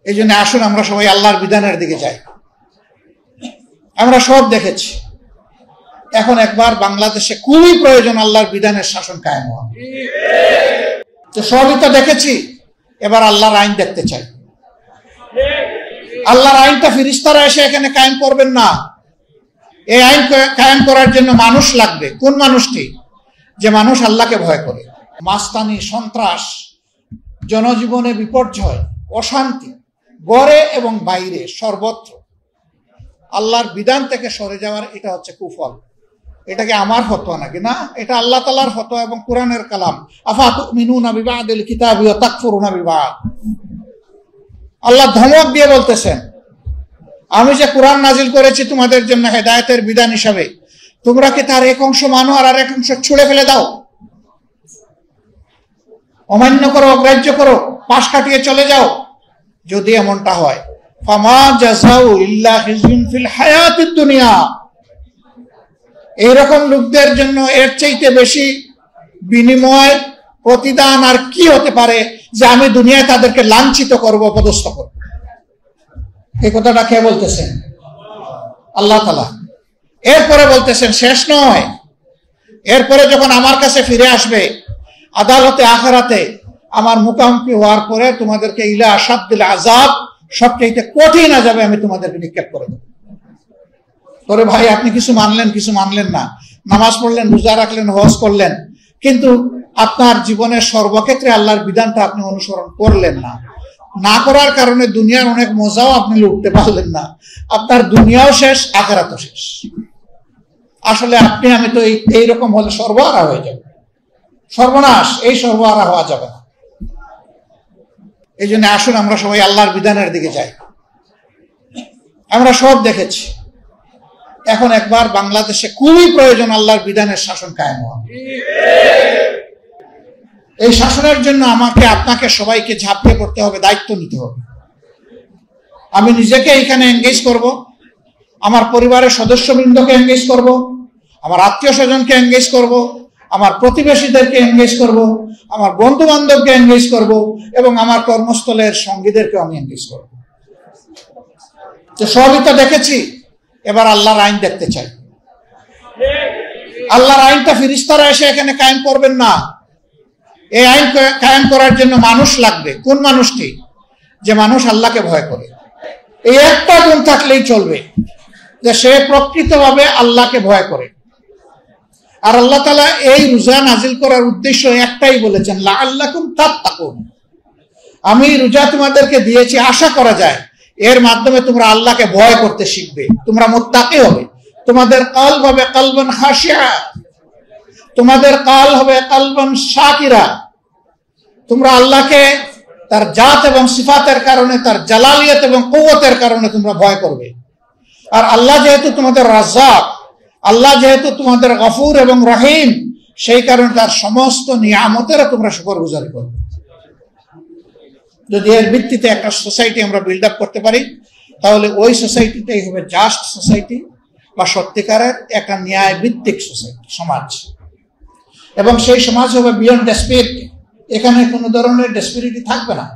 এই জন্য আসুন আমরা সবাই আল্লাহর বিধানের দিকে যাই। আমরা সব দেখেছি, এখন একবার বাংলাদেশে খুবই প্রয়োজন আল্লাহর বিধানের শাসন কায়েম হওয়া। তো সবই তো দেখেছি, এবার আল্লাহর আইন দেখতে চাই। আল্লাহর আইনটা ফেরেশতারা এসে এখানে কায়েম করবেন না। এই আইন কায়েম করার জন্য মানুষ লাগবে। কোন মানুষটি? যে মানুষ আল্লাহকে ভয় করে। মাস্তানি, সন্ত্রাস, জনজীবনে বিপর্যয়, অশান্তি, ঘরে এবং বাইরে সর্বত্র আল্লাহর বিধান থেকে সরে যাওয়ার এটা হচ্ছে কুফল। এটাকে আমার ফতোয়া নাকি? না, এটা আল্লাহ তাআলার ফতোয়া এবং কোরআনের কালাম। আফাতুমিনুনা বিবাদিল কিতাবি ওয়া তাকফুরুনা বিবাদ। আল্লাহ ধমক দিয়ে বলতেছেন, আমি যে কোরআন নাজিল করেছি তোমাদের জন্য হেদায়েতের বিধান হিসাবে, তোমরা কি তার এক অংশ মানো আর আরেক অংশ ছুঁড়ে ফেলে দাও, অমান্য করো, অগ্রাহ্য করো, পাশ কাটিয়ে চলে যাও? যদি এমনটা হয়, ফামা জাযাউ ইল্লা খিজয়ুন ফিল হায়াতিদ দুনিয়া, এইরকম লোকদের জন্য এর চাইতে বেশি বিনিময়, প্রতিদান আর কি হতে পারে যে আমি দুনিয়ায় তাদেরকে লাঞ্ছিত করব, অপদস্থ করব? এই কথাটা কে বলতেছেন? আল্লাহ তাআলা। এরপরে বলতেছেন শেষ নয়, এরপরে যখন আমার কাছে ফিরে আসবে আদালতে আখিরাতে, আমার মুখোমুখি হওয়ার পরে তোমাদেরকে ইলা আশাদ্দিল আযাব, সবচেয়ে কঠিন আযাবে আমি তোমাদেরকে নিক্ষেপ করে দেব। তোরে ভাই, আপনি কিছু মানলেন, কিছু মানলেন না, নামাজ পড়লেন, রোজা রাখলেন, হজ করলেন, কিন্তু আপনার জীবনের সর্বক্ষেত্রে আল্লাহর বিধানটা আপনি অনুসরণ করলেন না। না করার কারণে দুনিয়ার অনেক মজাও আপনি লুটতে পারলেন না। আপনার দুনিয়াও শেষ, আখিরাতও শেষ। আসলে আপনি আমি তো এইরকম হলে সর্বহারা হয়ে যাবে, সর্বনাশ। এই সর্বহারা হওয়া যাবে না। এই জন্য আসুন আমরা সবাই আল্লাহর বিধানের দিকে যাই। আমরা সব দেখেছি, এখন একবার বাংলাদেশে খুবই প্রয়োজন আল্লাহর বিধানের শাসন কায়েম হওয়া। এই শাসনের জন্য আমাকে, আপনাকে, সবাইকে ঝাঁপিয়ে পড়তে হবে, দায়িত্ব নিতে হবে। আমি নিজেকে এখানে এনগেজ করব, আমার পরিবারের সদস্যবৃন্দকে এনগেজ করব, আমার আত্মীয় স্বজনকে এনগেজ করব, আমার প্রতিবেশীদেরকে এনগেজ করব, আমার বন্ধু বান্ধবকে এনগেজ করব, এবং আমার কর্মস্থলের সঙ্গীদেরকে আমি এনগেজ করব। তো সবই তো দেখেছি, এবার আল্লাহর আইন দেখতে চাই। আল্লাহর আইনটা ফেরেশতারা এসে এখানে কায়েম করবেন না। এই আইন কায়েম করার জন্য মানুষ লাগবে। কোন মানুষটি? যে মানুষ আল্লাহকে ভয় করে। এই একটা গুণ থাকলেই চলবে, যে সে প্রকৃতভাবে আল্লাহকে ভয় করে। আর আল্লাহ তাআলা এই রোজা নাজিল করার উদ্দেশ্য একটাই বলেছেন, লাআল্লাকুম তাত্তাকুন। আমি রোজা তোমাদেরকে দিয়েছি আশা করা যায় এর মাধ্যমে তোমরা আল্লাহকে ভয় করতে শিখবে, তোমরা মুত্তাকি হবে, তোমাদের কলব হবে কলবন খাশিয়া, তোমাদের কাল হবে কলবন শাকিরা। তোমরা আল্লাহকে তার জাত এবং সিফাতের কারণে, তার জালালিয়ত এবং কুওয়াতের কারণে তোমরা ভয় করবে। আর আল্লাহ যেহেতু তোমাদের রাজ্জাক, আল্লাহ যেহেতু তোমাদের গফুর এবং রহিম, সেই কারণে তার সমস্ত নিয়ামতের তোমরা শুকরগুজারি করবে। যদি এর ভিত্তিতে একটা সোসাইটি আমরা বিল্ড আপ করতে পারি, তাহলে ওই সোসাইটিটাই হবে জাস্ট সোসাইটি, বা সত্যিকারের একটা ন্যায় ভিত্তিক সোসাইটি, সমাজ। এবং সেই সমাজ হবে বিয়ন্ড ডেসপিরিটি। এখানে কোনো ধরনের ডেসপিরিটি থাকবে না,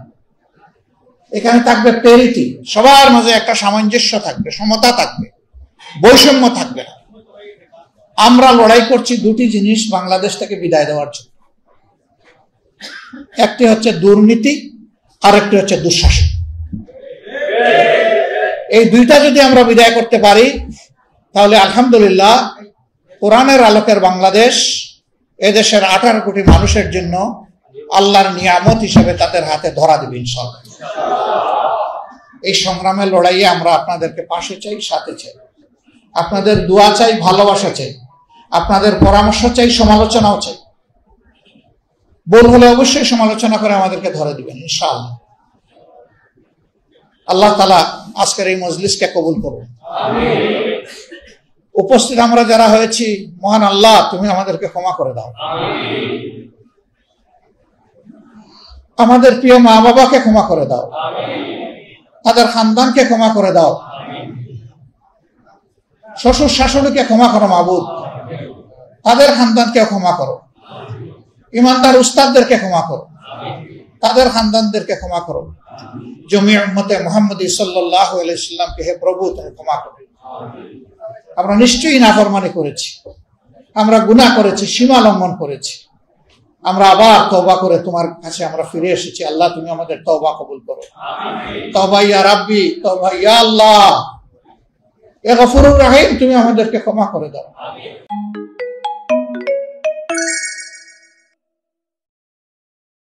এখানে থাকবে পেরিটি। সবার মাঝে একটা সামঞ্জস্য থাকবে, সমতা থাকবে, বৈষম্য থাকবে না। আমরা লড়াই করছি দুটি জিনিস বাংলাদেশ থেকে বিদায় দেওয়ার জন্য। একটি হচ্ছে দুর্নীতি, আর একটি হচ্ছে দুঃশাসন। এই দুইটা যদি আমরা বিদায় করতে পারি, তাহলে আলহামদুলিল্লাহ কোরআনের আলোকের বাংলাদেশ এদেশের 18 কোটি মানুষের জন্য আল্লাহর নিয়ামত হিসেবে তাদের হাতে ধরা দেবে ইনশাআল্লাহ। এই সংগ্রামের লড়াইয়ে আমরা আপনাদেরকে পাশে চাই, সাথে চাই, আপনাদের দোয়া চাই, ভালোবাসা চাই, আপনাদের পরামর্শ চাই, সমালোচনাও চাই। ভুল হলে অবশ্যই সমালোচনা করে আমাদেরকে ধরে দিবেন ইনশাআল্লাহ। আল্লাহ তাআলা আজকের এই মজলিসকে কবুল করুন। আমিন। উপস্থিত আমরা যারা হয়েছি, মহান আল্লাহ তুমি আমাদেরকে ক্ষমা করে দাও। আমিন। আমাদের প্রিয় মা বাবাকে ক্ষমা করে দাও। আমিন। তাদের খানদানকে ক্ষমা করে দাও। আমিন। শ্বশুর শাশুড়িকে ক্ষমা করো মাবুদ, তাদের খানদানকে ক্ষমা করো। ইমানদার উস্তাদদেরকে ক্ষমা করো, তাদের খানদানদেরকে ক্ষমা করো। জমি উম্মতে মুহাম্মদী সাল্লাল্লাহু আলাইহি সাল্লামকে হে প্রভু তুমি ক্ষমা করো। আমরা নিশ্চয়ই নাফরমানি করেছি, আমরা গুনাহ করেছি, সীমা লঙ্ঘন করেছি। আমরা আবার তওবা করে তোমার কাছে আমরা ফিরে এসেছি। আল্লাহ তুমি আমাদের তওবা কবুল করো। তওবা ইয়া রাব্বি, তওবা ইয়া আল্লাহ, ইয়া গফুরুর রহিম, তুমি আমাদেরকে ক্ষমা করে দাও।